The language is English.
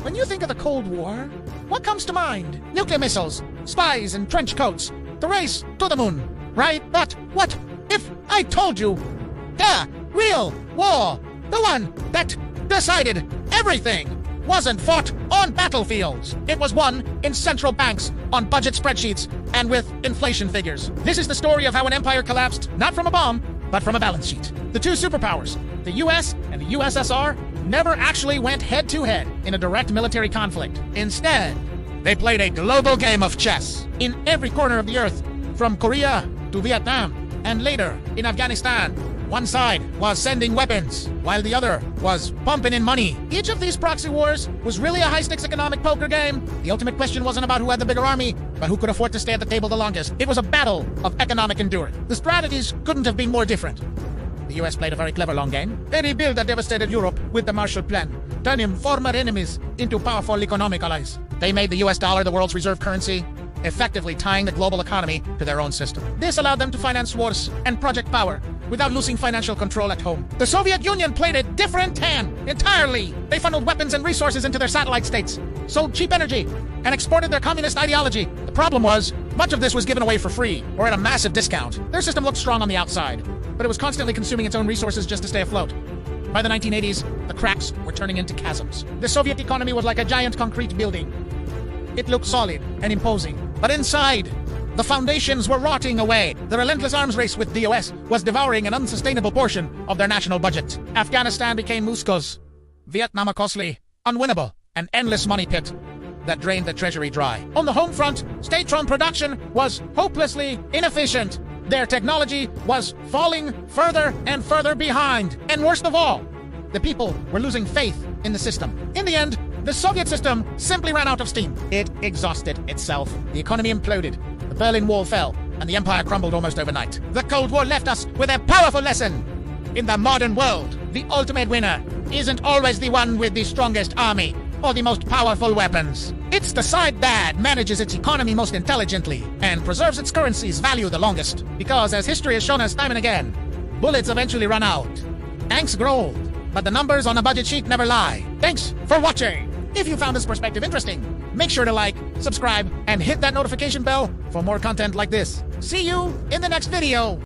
When you think of the Cold War, what comes to mind? Nuclear missiles, spies in trench coats, the race to the moon, right? But what if I told you the real war, the one that decided everything, wasn't fought on battlefields? It was won in central banks, on budget spreadsheets, and with inflation figures. This is the story of how an empire collapsed, not from a bomb, but from a balance sheet. The two superpowers, the US and the USSR, never actually went head-to-head in a direct military conflict. Instead, they played a global game of chess in every corner of the earth, from Korea to Vietnam, and later in Afghanistan. One side was sending weapons, while the other was pumping in money. Each of these proxy wars was really a high-stakes economic poker game. The ultimate question wasn't about who had the bigger army, but who could afford to stay at the table the longest. It was a battle of economic endurance. The strategies couldn't have been more different. The US played a very clever long game. They rebuilt a devastated Europe with the Marshall Plan, turning former enemies into powerful economic allies. They made the US dollar the world's reserve currency, effectively tying the global economy to their own system. This allowed them to finance wars and project power without losing financial control at home. The Soviet Union played a different hand entirely. They funneled weapons and resources into their satellite states, sold cheap energy, and exported their communist ideology. The problem was, much of this was given away for free or at a massive discount. Their system looked strong on the outside, but it was constantly consuming its own resources just to stay afloat. By the 1980s, the cracks were turning into chasms. The Soviet economy was like a giant concrete building. It looked solid and imposing, but inside, the foundations were rotting away. The relentless arms race with the US was devouring an unsustainable portion of their national budget. Afghanistan became Musco's, Vietnam a costly, unwinnable, and endless money pit that drained the treasury dry. On the home front, state-run production was hopelessly inefficient. Their technology was falling further and further behind. And worst of all, the people were losing faith in the system. In the end, the Soviet system simply ran out of steam. It exhausted itself. The economy imploded. The Berlin Wall fell, and the empire crumbled almost overnight. The Cold War left us with a powerful lesson. In the modern world, the ultimate winner isn't always the one with the strongest army or the most powerful weapons. It's the side that manages its economy most intelligently and preserves its currency's value the longest. Because, as history has shown us time and again, bullets eventually run out. Tanks grow old, but the numbers on a budget sheet never lie. Thanks for watching. If you found this perspective interesting, make sure to like, subscribe, and hit that notification bell for more content like this. See you in the next video.